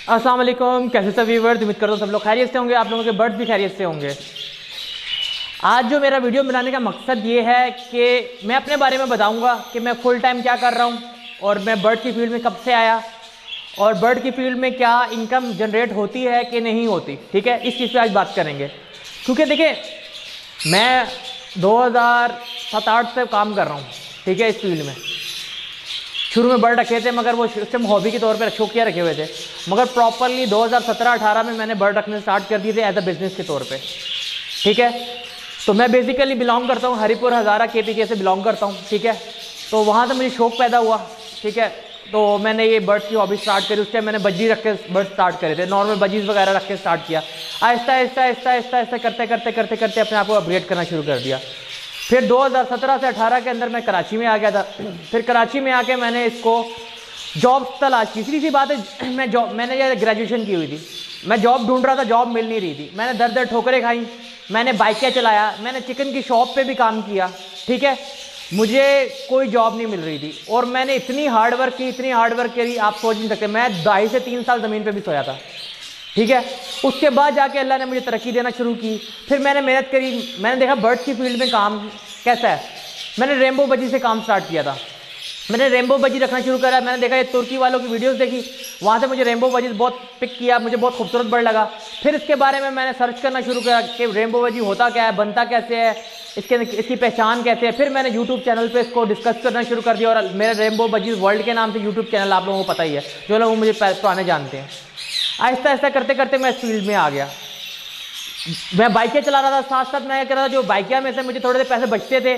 अस्सलाम वालेकुम, कैसे सब व्यूअर्स। उम्मीद करता हूँ सब लोग खैरियत से होंगे, आप लोगों के बर्ड्स भी खैरियत से होंगे। आज जो मेरा वीडियो बनाने का मकसद ये है कि मैं अपने बारे में बताऊंगा कि मैं फुल टाइम क्या कर रहा हूँ और मैं बर्ड की फील्ड में कब से आया और बर्ड की फील्ड में क्या इनकम जनरेट होती है कि नहीं होती। ठीक है, इस चीज़ पे आज बात करेंगे क्योंकि देखिए मैं 2007-8 से काम कर रहा हूँ। ठीक है, इस फील्ड में शुरू में बर्ड रखे थे मगर वो उस टाइम हॉबी के तौर पे शौकिया रखे हुए थे, मगर प्रॉपरली 2017-18 में मैंने बर्ड रखने स्टार्ट कर दिए थे एज अ बिज़नेस के तौर पे। ठीक है, तो मैं बेसिकली बिलोंग करता हूँ हरिपुर हज़ारा KPK से बिलोंग करता हूँ। ठीक है, तो वहाँ से मुझे शौक़ पैदा हुआ। ठीक है, तो मैंने ये बर्ड्स की हॉबी स्टार्ट करी। उस टाइम मैंने बज्जी रख के बर्ड स्टार्ट करे थे, नॉर्मल बजीज वगैरह रख के स्टार्ट किया। आहिस्ता आहिस्ता आहिस्ता आहिस्ता आहिस्ता करते करते करते करते अपने आप को अपग्रेड करना शुरू कर दिया। फिर 2017 से 18 के अंदर मैं कराची में आ गया था। फिर कराची में आके मैंने इसको जॉब तलाश की। सीधी सी बात है, मैंने ये ग्रेजुएशन की हुई थी, मैं जॉब ढूंढ रहा था, जॉब मिल नहीं रही थी। मैंने दर दर ठोकरें खाई, मैंने बाइकें चलाया, मैंने चिकन की शॉप पे भी काम किया। ठीक है, मुझे कोई जॉब नहीं मिल रही थी और मैंने इतनी हार्ड वर्क करी आप सोच नहीं सकते। मैं 2.5 से 3 साल ज़मीन पे भी सोया था। ठीक है, उसके बाद जाके अल्लाह ने मुझे तरक्की देना शुरू की। फिर मैंने मेहनत करी, मैंने देखा बर्ड्स की फील्ड में काम कैसा है। मैंने रेनबो बजी से काम स्टार्ट किया था। मैंने रेनबो बजी रखना शुरू करा। मैंने देखा ये तुर्की वालों की वीडियोस देखी, वहाँ से मुझे रेनबो बजी बहुत पिक किया, मुझे बहुत खूबसूरत बर्ड लगा। फिर इसके बारे में मैंने सर्च करना शुरू किया कि रेनबो बजी होता क्या है, बनता कैसे है, इसकी पहचान कैसे है। फिर मैंने यूट्यूब चैनल पे इसको डिस्कस करना शुरू कर दिया और मेरा रेनबो बजी वर्ल्ड के नाम से यूट्यूब चैनल आप लोगों को पता ही है, जो लोग मुझे पुराने जानते हैं। आहिस्ता आहिस्ता करते करते मैं इस फील्ड में आ गया। मैं बाइकें चला रहा था, साथ साथ मैं क्या कर रहा था, जो बाइकिया में से मुझे थोड़े से पैसे बचते थे,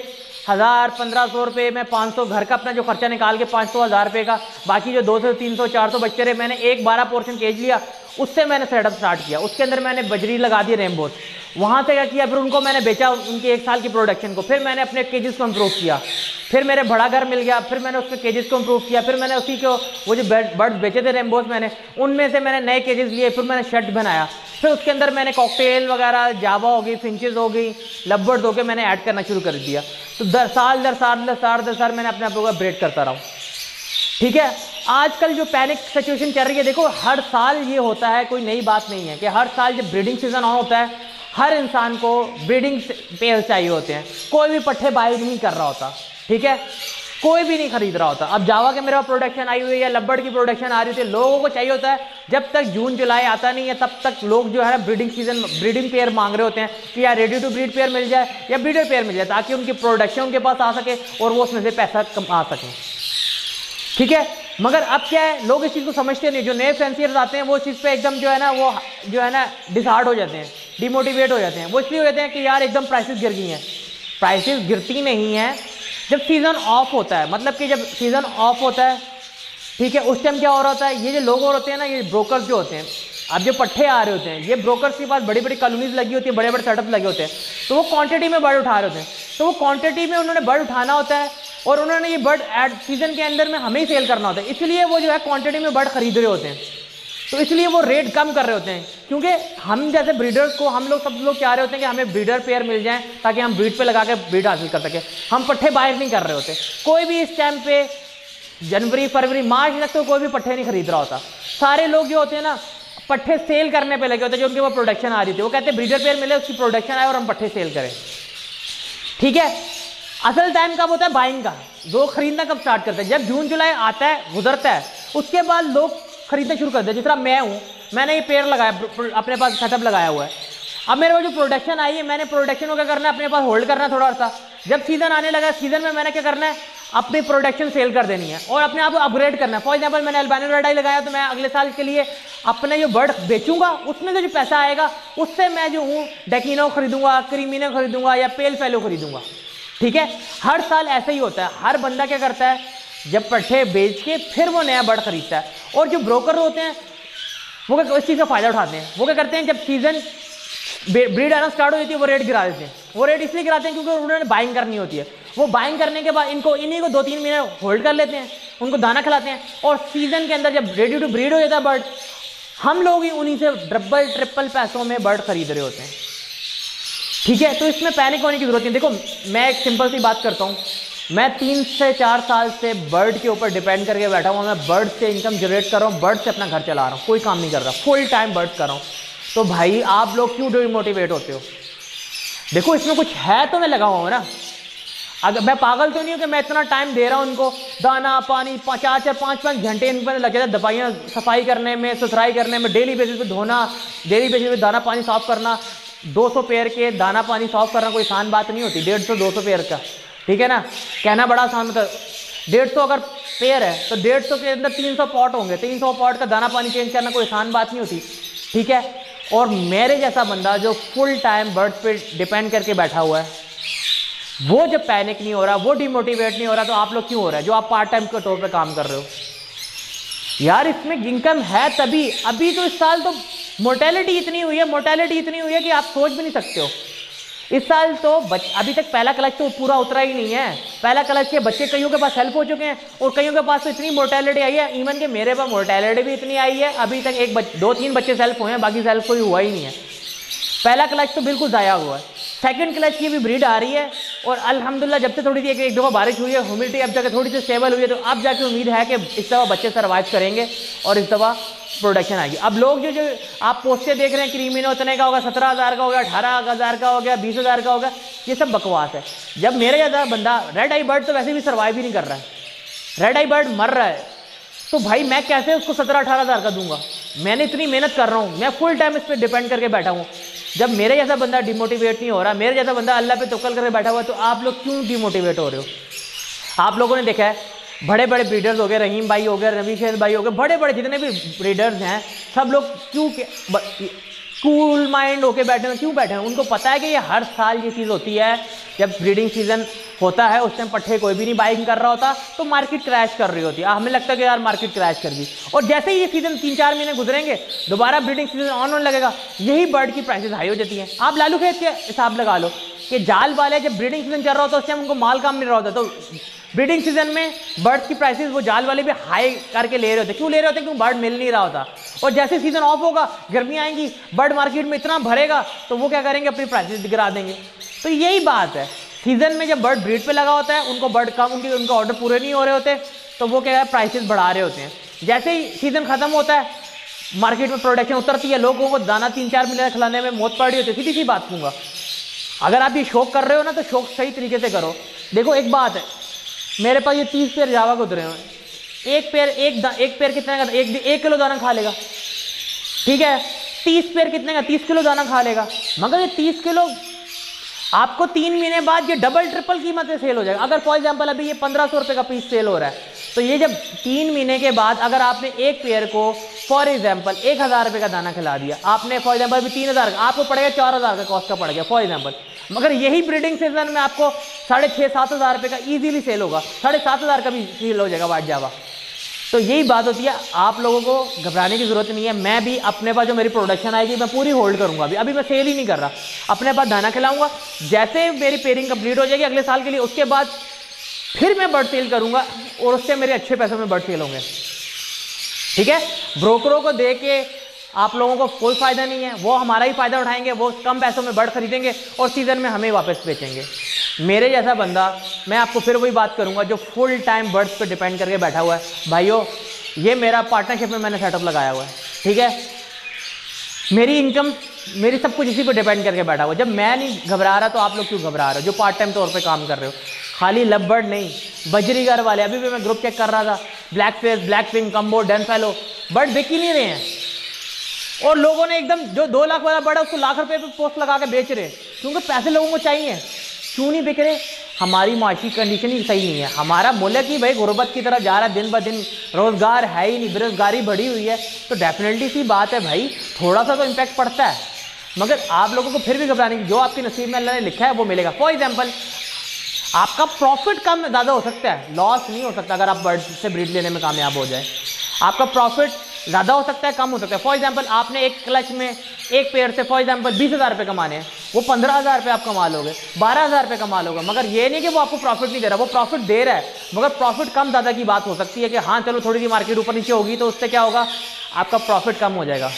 1000-1500 रुपये, मैं 500 घर का अपना जो खर्चा निकाल के 500-1000 रुपये का, बाकी जो 200-300-400 बचते रहे, मैंने एक 12 पोर्शन केज लिया, उससे मैंने सेटअप स्टार्ट किया। उसके अंदर मैंने बजरी लगा दी रेनबोस। वहाँ से क्या किया, फिर उनको मैंने बेचा उनकी 1 साल की प्रोडक्शन को। फिर मैंने अपने केजेस को इम्प्रूव किया। फिर मेरे बड़ा घर मिल गया, फिर मैंने उसके केजेस को इम्प्रूव किया। फिर मैंने उसी को वो जो बर्ड्स बेचे थे रेनबोस, मैंने उनमें से मैंने नए केजेस लिए। फिर मैंने शेड बनाया। फिर उसके अंदर मैंने कॉकटेल वगैरह, जावा हो गई, फिंचेस हो गई, लवबर्ड्स हो गए, मैंने ऐड करना शुरू कर दिया। तो दर साल मैंने अपने आप को अपग्रेड करता रहा। ठीक है, आजकल जो पैनिक सिचुएशन चल रही है, देखो हर साल ये होता है, कोई नई बात नहीं है कि हर साल जब ब्रीडिंग सीजन ऑन होता है हर इंसान को ब्रीडिंग पेयर चाहिए होते हैं। कोई भी पट्टे बाई नहीं कर रहा होता। ठीक है, कोई भी नहीं खरीद रहा होता। अब जावा के मेरे पास प्रोडक्शन आई हुई है, लवबर्ड की प्रोडक्शन आ रही थी, लोगों को चाहिए होता है। जब तक जून जुलाई आता नहीं है तब तक लोग जो है ब्रीडिंग पेयर मांग रहे होते हैं कि यार रेडी टू ब्रीड पेयर मिल जाए या ब्रीडर पेयर मिल जाए, ताकि उनकी प्रोडक्शन उनके पास आ सके और वो उसमें से पैसा कमा सकें। ठीक है, मगर अब क्या है, लोग इस चीज़ को समझते नहीं। जो नए फैंसियर्स आते हैं वो इस चीज़ पे एकदम जो है ना डिसहार्ड हो जाते हैं, डिमोटिवेट हो जाते हैं। वो इसलिए हो जाते हैं कि यार एकदम प्राइसेस गिर गई हैं। प्राइसेस गिरती नहीं हैं, जब सीज़न ऑफ होता है, मतलब कि जब सीज़न ऑफ होता है, ठीक है, उस टाइम क्या हो रहा होता है, ये जो लोग होते हैं ना, ये ब्रोकर्स जो होते हैं, अब जो पट्टे आ रहे होते हैं, ये ब्रोकर्स के पास बड़ी बड़ी कॉलोनीज लगी होती है, बड़े बड़े सेटअप लगे होते हैं, तो वो क्वांटिटी में बर्ड उठा रहे होते हैं। तो वो क्वांटिटी में उन्होंने बर्ड उठाना होता है और उन्होंने ये बर्ड एड सीजन के अंदर में हमें ही सेल करना होता है, इसलिए वो जो है क्वांटिटी में बर्ड खरीद रहे होते हैं। तो इसलिए वो रेट कम कर रहे होते हैं, क्योंकि हम जैसे ब्रीडर्स को, हम लोग सब लोग चाह रहे होते हैं कि हमें ब्रीडर पेयर मिल जाए ताकि हम ब्रीड पे लगा के ब्रीड हासिल कर सकें। हम पट्टे बाहर नहीं कर रहे होते। कोई भी इस टाइम पे जनवरी फरवरी मार्च तक तो कोई भी पट्टे नहीं खरीद रहा होता। सारे लोग जो होते हैं ना पट्टे सेल करने पे लगे होते हैं। जो उनके वो प्रोडक्शन आ रही थी, वो कहते हैं ब्रीडर पेयर मिले, उसकी प्रोडक्शन आए और हम पट्टे सेल करें। ठीक है, असल टाइम कब होता है बाइंग का, लोग खरीदना कब स्टार्ट करते हैं, जब जून जुलाई आता है, गुजरता है, उसके बाद लोग खरीदना शुरू करते हैं। जिस तरह मैं हूँ, मैंने ये पेड़ लगाया, अपने पास सेटअप लगाया हुआ है। अब मेरे पास जो प्रोडक्शन आई है, मैंने प्रोडक्शन को क्या करना है, अपने पास होल्ड करना है थोड़ा सा। जब सीजन आने लगा, सीजन में मैंने क्या करना है, अपनी प्रोडक्शन सेल कर देनी है और अपने आप को अपग्रेड करना है। फॉर एग्जाम्पल मैंने अल्बानो रेड आई लगाया, तो मैं अगले साल के लिए अपने जो बर्ड बेचूंगा उसमें से जो पैसा आएगा उससे मैं जो हूँ डेकिनो खरीदूंगा, क्रीमिनो खरीदूंगा या पेल फेलो खरीदूंगा। ठीक है, हर साल ऐसे ही होता है। हर बंदा क्या करता है, जब पट्टे बेच के फिर वो नया बर्ड खरीदता है। और जो ब्रोकर होते हैं वो इस चीज़ का फ़ायदा उठाते हैं। वो क्या करते हैं, जब सीज़न ब्रीड आना स्टार्ट हो जाती है, वो रेट गिरा देते हैं। वो रेट इसलिए गिराते हैं क्योंकि उन्होंने बाइंग करनी होती है। वो बाइंग करने के बाद इन्हीं को 2-3 महीने होल्ड कर लेते हैं, उनको दाना खिलाते हैं, और सीज़न के अंदर जब रेडी टू ब्रीड हो जाता है बर्ड, हम लोग ही उन्हीं से डबल ट्रिपल पैसों में बर्ड खरीद रहे होते हैं। ठीक है, तो इसमें पैनिक होने की जरूरत नहीं। देखो मैं एक सिंपल सी बात करता हूँ, मैं 3 से 4 साल से बर्ड के ऊपर डिपेंड करके बैठा हूँ। मैं बर्ड से इनकम जनरेट कर रहा हूँ, बर्ड से अपना घर चला रहा हूँ, कोई काम नहीं कर रहा, फुल टाइम बर्ड कर रहा हूँ। तो भाई आप लोग क्यों डिमोटिवेट होते हो? देखो इसमें कुछ है तो मैं लगा हुआ हूँ ना। अगर मैं पागल तो नहीं हूँ कि मैं इतना टाइम दे रहा हूँ उनको, दाना पानी 4-4 5-5 घंटे इन पर लगे थे, दवाइयाँ सफाई करने में, सुथराई करने में, डेली बेसिस पे धोना, डेली बेसिस पे दाना पानी साफ करना। 200 पेयर के दाना पानी साफ करना कोई आसान बात नहीं होती, 150-200 पेयर का, ठीक है ना, कहना बड़ा आसान होता है। 150 अगर पेयर है तो 150 के अंदर 300 पॉट होंगे, 300 पॉट का दाना पानी चेंज करना कोई आसान बात नहीं होती, ठीक है। और मेरे जैसा बंदा जो फुल टाइम बर्ड्स पे डिपेंड करके बैठा हुआ है, वो जब पैनिक नहीं हो रहा, वो डिमोटिवेट नहीं हो रहा, तो आप लोग क्यों हो रहा है जो आप पार्ट टाइम के तौर पे काम कर रहे हो? यार इसमें इनकम है तभी। अभी तो इस साल तो मोर्टेलिटी इतनी हुई है कि आप सोच भी नहीं सकते हो। इस साल तो अभी तक पहला क्लच तो पूरा उतरा ही नहीं है। पहला क्लच के बच्चे कईयों के पास हेल्प हो चुके हैं और कईयों के पास तो इतनी मोर्टेलिटी आई है, इवन के मेरे पास मोर्टेलिटी भी इतनी आई है, अभी तक 2-3 बच्चे सेल्फ हुए हैं, बाकी सेल्फ कोई हुआ ही नहीं है। पहला क्लच तो बिल्कुल ज़ाया हुआ है। सेकंड क्लच की भी ब्रीड आ रही है और अल्हम्दुलिल्लाह जब से थोड़ी सी एक दफ़ा बारिश हुई है, ह्यूमिडिटी अब जाकर थोड़ी सी स्टेबल हुई है, तो अब जाके उम्मीद है कि इस दफ़ा बच्चे सर्वाइव करेंगे और इस दफ़ा प्रोडक्शन आएगी। अब लोग जो आप पोस्टें देख रहे हैं क्रीमिनो इतने का होगा, 17,000 का हो गया, 18,000 का हो गया, 20,000 का हो गया, ये सब बकवास है। जब मेरे जैसा बंदा, रेड आई बर्ड तो वैसे भी सर्वाइव ही नहीं कर रहा है, रेड आई बर्ड मर रहा है, तो भाई मैं कैसे उसको 17-18,000 का दूंगा? मैंने इतनी मेहनत कर रहा हूँ, मैं फुल टाइम इस पर डिपेंड करके बैठा हूँ। जब मेरे जैसा बंदा डिमोटिवेट नहीं हो रहा, मेरे जैसा बंदा अल्लाह पे तवक्कल करके बैठा हुआ है, तो आप लोग क्यों डिमोटिवेट हो रहे हो? आप लोगों ने देखा है बड़े बड़े ब्रीडर्स हो गए, रहीम भाई हो गए, रविशेष भाई हो गए, बड़े बड़े जितने भी ब्रीडर्स हैं, सब लोग क्यों कूल माइंड होके बैठे हैं? क्यों बैठे हैं? उनको पता है कि ये हर साल ये चीज़ होती है, जब ब्रीडिंग सीजन होता है उस टाइम पट्ठे कोई भी नहीं बाइंग कर रहा होता, तो मार्केट क्रैश कर रही होती है। हमें लगता है कि यार मार्केट क्रैश कर गई, और जैसे ही ये सीजन 3-4 महीने गुजरेंगे, दोबारा ब्रीडिंग सीजन ऑन होने लगेगा, यही बर्ड की प्राइसेस हाई हो जाती हैं। आप लालू खेत के हिसाब लगा लो कि जाल वाले जब ब्रीडिंग सीजन चल रहा होता है उस टाइम उनको माल काम मिल रहा होता, तो ब्रीडिंग सीजन में बर्ड्स की प्राइसेस वो जाल वाले भी हाई करके ले रहे होते। क्यों ले रहे होते? क्योंकि बर्ड मिल नहीं रहा होता। और जैसे सीजन ऑफ होगा, गर्मी आएंगी, बर्ड मार्केट में इतना भरेगा, तो वो क्या करेंगे? अपनी प्राइसेस गिरा देंगे। तो यही बात है, सीजन में जब बर्ड ब्रीड पे लगा होता है, उनको बर्ड कम, उनके ऑर्डर पूरे नहीं हो रहे होते, तो वो क्या है? प्राइसेस बढ़ा रहे होते हैं। जैसे ही सीजन खत्म होता है, मार्केट में प्रोडक्शन उतरती है, लोगों को दाना 3-4 महीने खिलाने में मौत पड़ रही होती है। सीधी सी बात कहूँगा, अगर आप ये शौक कर रहे हो ना, तो शौक सही तरीके से करो। देखो एक बात है, मेरे पास ये 30 पेयर जावा के उतरे हैं, एक पेयर कितने का? 1 किलो दाना खा लेगा, ठीक है। 30 पेयर कितने का? 30 किलो दाना खा लेगा। मगर ये 30 किलो आपको 3 महीने बाद ये डबल ट्रिपल कीमत में सेल हो जाएगा। अगर फॉर एग्जांपल अभी ये 1500 रुपये का पीस सेल हो रहा है, तो ये जब 3 महीने के बाद अगर आपने एक पेयर को फॉर एग्जांपल 1000 रुपये का दाना खिला दिया, आपने फॉर एग्जांपल अभी 3000 का, आपको पड़ेगा 4000 का कॉस्ट का पड़ गया फॉर एग्जांपल। मगर यही ब्रीडिंग सीजन में आपको 6,500-7 हज़ार रुपये का ईजिली सेल होगा, 7,500 का भी सेल हो जाएगा वाट जावा। तो यही बात होती है, आप लोगों को घबराने की जरूरत नहीं है। मैं भी अपने पास जो मेरी प्रोडक्शन आएगी मैं पूरी होल्ड करूंगा। अभी मैं सेल ही नहीं कर रहा, अपने पास दाना खिलाऊंगा। जैसे मेरी पेयरिंग कंप्लीट हो जाएगी अगले साल के लिए, उसके बाद फिर मैं बर्ड सेल करूंगा और उससे मेरे अच्छे पैसों में बर्ड सेल होंगे, ठीक है। ब्रोकरों को दे के आप लोगों को कोई फायदा नहीं है, वो हमारा ही फायदा उठाएंगे, वो कम पैसों में बर्ड खरीदेंगे और सीजन में हमें वापस बेचेंगे। मेरे जैसा बंदा, मैं आपको फिर वही बात करूंगा, जो फुल टाइम बर्ड्स पे डिपेंड करके बैठा हुआ है, भाइयों ये मेरा पार्टनरशिप में मैंने सेटअप लगाया हुआ है, ठीक है। मेरी इनकम, मेरी सब कुछ इसी पे डिपेंड करके बैठा हुआ है। जब मैं नहीं घबरा रहा तो आप लोग क्यों घबरा रहे हो जो पार्ट टाइम तौर पे काम कर रहे हो? खाली लव बर्ड नहीं, बजरीगर वाले, अभी भी मैं ग्रुप चेक कर रहा था, black face, black wing, combo, done fellow, bird बिक ही नहीं रहे हैं। और लोगों ने एकदम जो 2 लाख वाला बर्ड है उसको लाख रुपए पे पोस्ट लगा के बेच रहे हैं, क्योंकि पैसे लोगों को चाहिए। क्यों नहीं बिक रहे? हमारी माशी कंडीशन ही सही नहीं है। हमारा मुल्क ही भाई गुर्बत की तरफ जा रहा है, दिन ब दिन रोजगार है ही नहीं, बेरोजगारी बढ़ी हुई है, तो डेफिनेटली सी बात है भाई, थोड़ा सा तो इम्पैक्ट पड़ता है। मगर आप लोगों को फिर भी घबराने की, जो आपके नसीब में अल्लाह ने लिखा है वो मिलेगा। फॉर एग्जाम्पल आपका प्रॉफिट कम ज़्यादा हो सकता है, लॉस नहीं हो सकता। अगर आप बर्ड से ब्रीड लेने में कामयाब हो जाए, आपका प्रॉफिट ज़्यादा हो सकता है, कम हो सकता है। फॉर एग्जांपल आपने एक क्लच में एक पेयर से फॉर एग्जांपल 20,000 रुपये कमाने हैं, वो 15,000 रुपये आप कमा लोगे, 12,000 रुपये कमा लोगे। मगर ये नहीं कि वो आपको प्रॉफिट नहीं दे रहा, वो प्रॉफिट दे रहा है, मगर प्रॉफिट कम ज़्यादा की बात हो सकती है कि हाँ चलो थोड़ी सी मार्केट ऊपर नीचे होगी तो उससे क्या होगा, आपका प्रॉफिट कम हो जाएगा।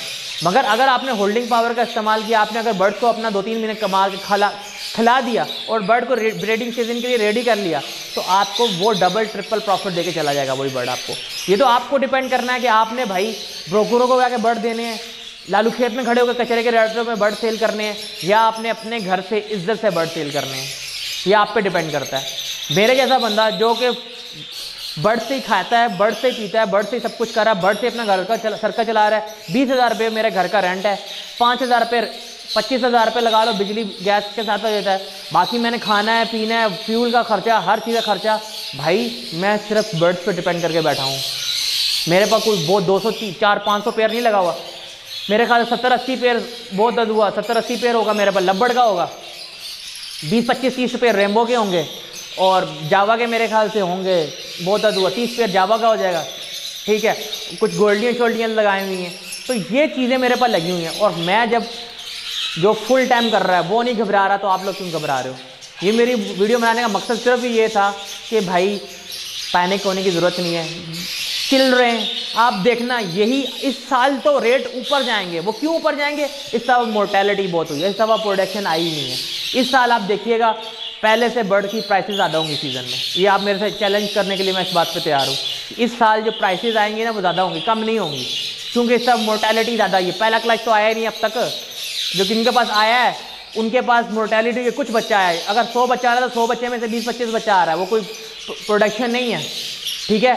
मगर अगर आपने होल्डिंग पावर का इस्तेमाल किया, आपने अगर बर्ड्स को अपना 2-3 महीने कमा के खिला दिया और बर्ड को ब्रीडिंग सीजन के लिए रेडी कर लिया, तो आपको वो डबल ट्रिपल प्रॉफिट देके चला जाएगा वही बर्ड आपको। ये तो आपको डिपेंड करना है कि आपने भाई ब्रोकरों को जाके बर्ड देने हैं, लालू खेत में खड़े होकर कचरे के रेटों में बर्ड सेल करने हैं, या आपने अपने घर से इज्जत से बर्ड सेल करने हैं, ये आप पे डिपेंड करता है। मेरे जैसा बंदा जो कि बर्ड से ही खाता है, बर्ड से ही पीता है, बर्ड से ही सब कुछ कर रहा है, बर्ड से अपना घर का सर्कल चला रहा है, 20,000 रुपये मेरे घर का रेंट है, 5,000 रुपये 25,000 रुपये लगा लो बिजली गैस के साथ हो जाता है, बाकी मैंने खाना है पीना है, फ्यूल का खर्चा, हर चीज़ का खर्चा, भाई मैं सिर्फ बर्ड्स पे डिपेंड करके बैठा हूँ। मेरे पास कोई बहुत 200 400-500 पेयर नहीं लगा हुआ, मेरे ख्याल 70-80 पेयर बहुत दर्द हुआ, 70-80 पेयर होगा मेरे पास, लब्बड़ का होगा, 20-25-30 पेयर रेम्बो के होंगे, और जावा के मेरे ख्याल से होंगे बहुत दर्द हुआ 30 पेयर जावा का हो जाएगा, ठीक है, कुछ गोल्डियन शोल्डियन लगाई हुई हैं। तो ये चीज़ें मेरे पास लगी हुई हैं, और मैं जब जो फुल टाइम कर रहा है वो नहीं घबरा रहा, तो आप लोग क्यों घबरा रहे हो? ये मेरी वीडियो बनाने का मकसद सिर्फ ये था कि भाई पैनिक होने की ज़रूरत नहीं है, चिल रहे हैं। आप देखना यही इस साल तो रेट ऊपर जाएंगे। वो क्यों ऊपर जाएंगे? इस साल मोर्टेलिटी बहुत हुई है, इस साल प्रोडक्शन आई नहीं है। इस साल आप देखिएगा पहले से बर्ड की प्राइसेस ज़्यादा होंगी सीज़न में। ये आप मेरे से चैलेंज करने के लिए मैं इस बात पे तैयार हूँ। इस साल जो प्राइसेस आएंगी ना वो ज़्यादा होंगी, कम नहीं होंगी, क्योंकि इस सब मोर्टेलिटी ज़्यादा है। पहला क्लच तो आया ही नहीं अब तक, जो जिनके पास आया है उनके पास मोर्टेलिटी के कुछ बच्चा आया है। अगर 100 बच्चा आ रहा है तो 100 बच्चे में से 20-25 बच्चा आ रहा है, वो कोई प्रोडक्शन नहीं है, ठीक है।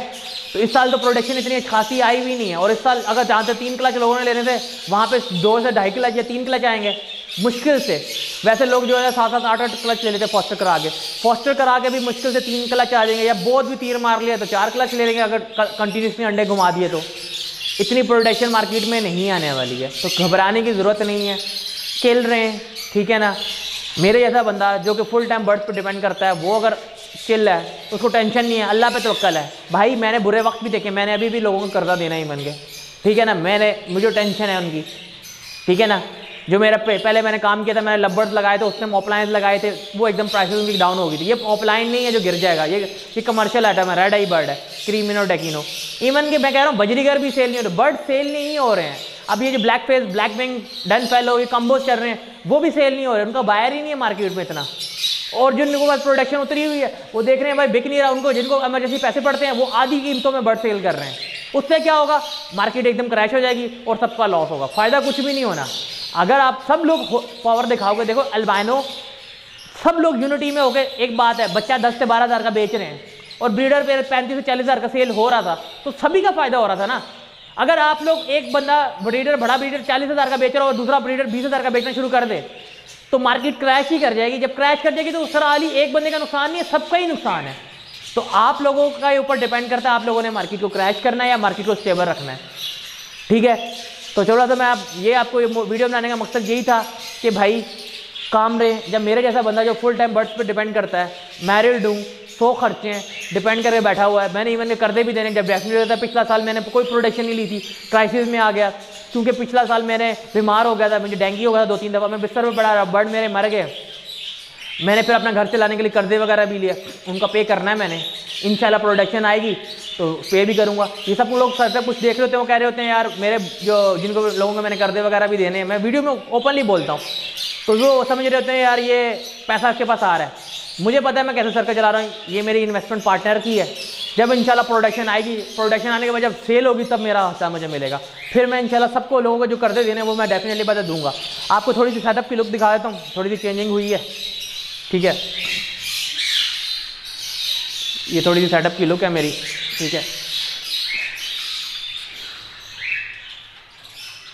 तो इस साल तो प्रोडक्शन इतनी खासी आई भी नहीं है। और इस साल अगर जहाँ से 3 क्लच लोगों ने लेने थे वहाँ पे 2 से 2.5 क्लच या 3 क्लच आएंगे मुश्किल से। वैसे लोग जो है 7-7, 8-8 क्लच ले लेते फॉस्टर करा के भी मुश्किल से 3 क्लच आ जाएंगे, या बहुत भी तीर मार लिया तो 4 क्लच ले लेंगे अगर कंटिन्यूसली अंडे घुमा दिए तो। इतनी प्रोडक्शन मार्केट में नहीं आने वाली है, तो घबराने की ज़रूरत नहीं है, खेल रहे हैं, ठीक है ना। मेरे जैसा बंदा जो कि फुल टाइम बर्ड्स पर डिपेंड करता है वो अगर चिल है, उसको टेंशन नहीं है, अल्लाह पे तवक्कल है। भाई मैंने बुरे वक्त भी देखे, मैंने अभी भी लोगों को कर्जा देना ही बन गया, ठीक है ना। मुझे टेंशन है उनकी, ठीक है ना। जो मेरा पहले मैंने काम किया था, मैंने लबर्स लगाए थे, उसने ऑफलाइन लगाए थे, वो एकदम प्राइसेस उनकी डाउन हो गई थी। ये ऑफलाइन नहीं है जो गिर जाएगा, ये कमर्शियल आइटम है, रेड आई बर्ड है, क्रीमिनो डेकिनो। इवन कि मैं कह रहा हूँ बजरीगर भी सेल नहीं हो रहे, बर्ड सेल नहीं हो रहे हैं। अब ये जो black face, black wing, done fellow, ये कम्बोज चल रहे हैं, वो भी सेल नहीं हो रहे, उनका बायर ही नहीं है मार्केट में इतना। और जिनको पास प्रोडक्शन उतरी हुई है वो देख रहे हैं भाई बिक नहीं रहा, उनको जिनको इमरजेंसी पैसे पड़ते हैं वो आधी कीमतों में बर्ड सेल कर रहे हैं। उससे क्या होगा? मार्केट एकदम क्रैश हो जाएगी और सबका लॉस होगा, फायदा कुछ भी नहीं होना। अगर आप सब लोग पावर दिखाओगे, देखो अल्बाइनो सब लोग यूनिटी में हो गए, एक बात है, बच्चा 10 से 12 हज़ार का बेच रहे हैं और ब्रीडर पे 35 से 40 हज़ार का सेल हो रहा था, तो सभी का फायदा हो रहा था ना। अगर आप लोग एक बंदा ब्रीडर, बड़ा ब्रीडर 40 हज़ार का बेच रहा है और दूसरा ब्रीडर 20 हज़ार का बेचना शुरू कर दे, तो मार्केट क्रैश ही कर जाएगी। जब क्रैश कर जाएगी तो उस तरह वाली एक बंदे का नुकसान नहीं है, सबका ही नुकसान है। तो आप लोगों का ऊपर डिपेंड करता है, आप लोगों ने मार्केट को क्रैश करना है या मार्केट को स्टेबल रखना है, ठीक है। तो चलो, तो मैं आपको ये वीडियो बनाने का मकसद यही था कि भाई काम रहे। जब मेरे जैसा बंदा जो फुल टाइम बर्ड्स पे डिपेंड करता है, मैरिड हूँ, 100 खर्चे हैं, डिपेंड करके बैठा हुआ है। मैंने इवन कर्जे भी देने, जब वैक्सीन होता था पिछला साल मैंने कोई प्रोडक्शन नहीं ली थी, क्राइसिस में आ गया, क्योंकि पिछला साल मैंने बीमार हो गया था, मुझे डेंगू हो गया था 2-3 दफ़ा, मैं बिस्तर पर पड़ा रहा, बर्ड मेरे मर गए। मैंने फिर अपना घर चलाने के लिए कर्जे वगैरह भी लिए, उनका पे करना है मैंने। इंशाल्लाह प्रोडक्शन आएगी तो पे भी करूँगा। ये सब लोग सर कुछ देख रहे होते हैं, वो कह रहे होते हैं यार मेरे जिनको लोगों को मैंने कर्जे वगैरह भी देने हैं, मैं वीडियो में ओपनली बोलता हूँ, तो वो समझ रहे होते हैं यार ये पैसा उसके पास आ रहा है। मुझे पता है मैं कैसे सर्कल चला रहा हूँ, ये मेरी इन्वेस्टमेंट पार्टनर की है। जब इंशाल्लाह प्रोडक्शन आएगी, प्रोडक्शन आने के बाद जब सेल होगी तब मेरा हिस्सा मुझे मिलेगा। फिर मैं इंशाल्लाह सबको लोगों को जो कर्जे देने हैं वो मैं डेफिनेटली बता दूंगा। आपको थोड़ी सी सेटअप की लुक दिखा देता हूँ, थोड़ी सी चेंजिंग हुई है, ठीक है। ये थोड़ी सी सेटअप की लुक है मेरी, ठीक है।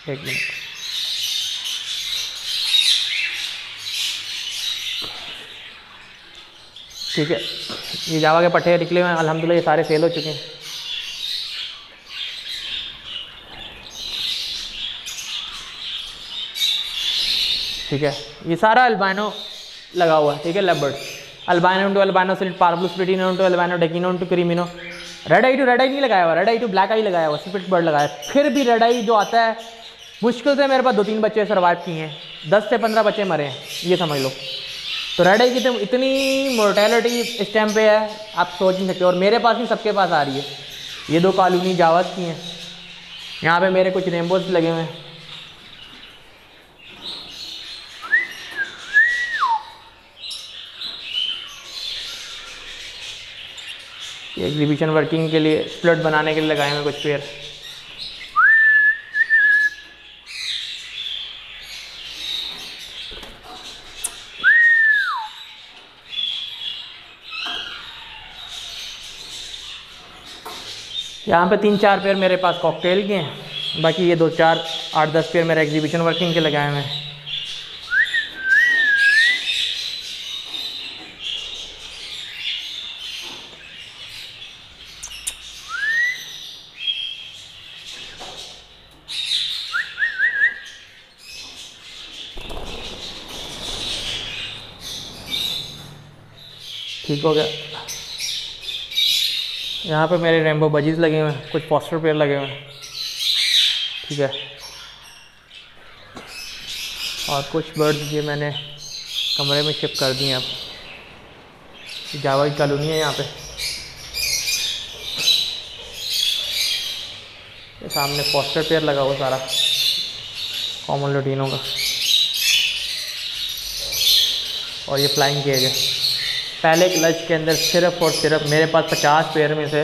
एक मिनट, ठीक है। ये जावा के पट्टे निकले हुए हैं, अल्हम्दुलिल्लाह ये सारे सेल हो चुके हैं। ठीक है, ये सारा अल्बाइनो लगा हुआ है, ठीक है। Leopard albino to albino silt, पार्बलस प्लेटिनो टू अल्बाइनो डेकिनो टू क्रीमिनो। Red eye to red eye नहीं लगाया हुआ, red eye to black eye लगाया हुआ, स्प्लिट बर्ड लगाया। फिर भी रेड आई जो आता है मुश्किल से मेरे पास 2-3 बच्चे सर्वाइव किए हैं, 10 से 15 बच्चे मरे हैं, ये समझ लो। तो रेड आई की तो इतनी मोर्टेलिटी इस टाइम पे है आप सोच नहीं सकते। और मेरे पास नहीं, सबके पास आ रही है। ये 2 कॉलोनी जावास की हैं, यहाँ पे मेरे कुछ रेनबोज लगे हुए हैं। एग्जीबिशन वर्किंग के लिए, स्प्लिट बनाने के लिए लगाए हुए कुछ पेयर। यहाँ पे 3-4 पेयर मेरे पास कॉकटेल के हैं, बाकी ये 2-4 8-10 पेयर मेरे एग्जीबिशन वर्किंग के लगाए हुए हैं। ठीक हो गया। यहाँ पे मेरे रेम्बो बजीज लगे हुए हैं, कुछ पोस्टर पेयर लगे हुए हैं, ठीक है। और कुछ बर्ड्स ये मैंने कमरे में शिफ्ट कर दिए। अब जावा की कॉलोनी है यहाँ पे, ये सामने पोस्टर पेयर लगा हुआ सारा कॉमन लुटीनों का। और ये फ्लाइंग केज है। पहले क्लच के अंदर सिर्फ और सिर्फ मेरे पास 50 पेयर में से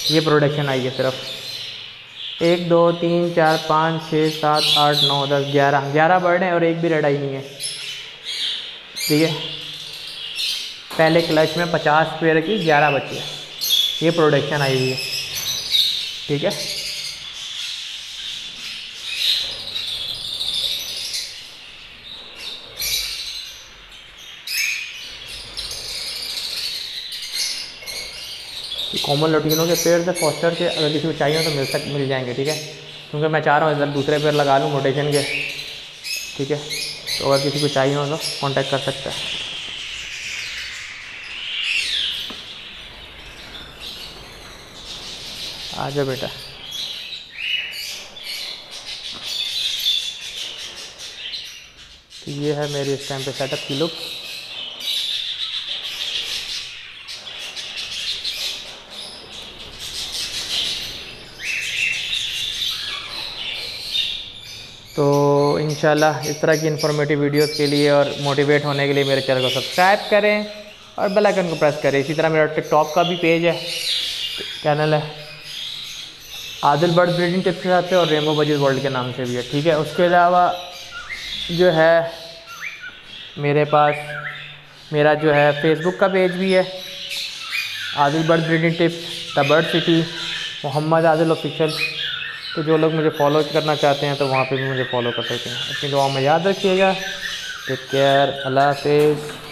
ये प्रोडक्शन आई है। सिर्फ 1 2 3 4 5 6 7 8 9 10 11 बर्ड हैं और एक भी रेड आई नहीं है, ठीक है। पहले क्लच में 50 पेयर की 11 बच्चे हैं, ये प्रोडक्शन आई हुई है, ठीक है। कॉमन लुटीनों के पेड़ से फॉस्टर के अगर किसी को चाहिए तो मिल जाएंगे, ठीक है। क्योंकि मैं चाह रहा हूँ इधर दूसरे पेड़ लगा लूँ मोटेशन के, ठीक है। तो अगर किसी को चाहिए हो तो कांटेक्ट कर सकता है। आ जाओ बेटा। तो ये है मेरी इस टाइम पे सेटअप की लुक। तो इंशाल्लाह इस तरह की इन्फॉर्मेटिव वीडियोस के लिए और मोटिवेट होने के लिए मेरे चैनल को सब्सक्राइब करें और बेल आइकन को प्रेस करें। इसी तरह मेरा टिकटॉक का भी पेज है, चैनल है, आदिल बर्ड ब्रीडिंग टिप्स के साथ है और रेम्बो बजीज वर्ल्ड के नाम से भी है, ठीक है। उसके अलावा जो है मेरे पास मेरा जो है फेसबुक का पेज भी है, Adil bird breeding tips the bird city Mohammad Adil official. तो जो लोग मुझे फॉलो करना चाहते हैं तो वहाँ पे भी मुझे फॉलो कर सकते हैं। अपनी दुआ में याद रखिएगा। टेक केयर, अल्लाह हाफिज़।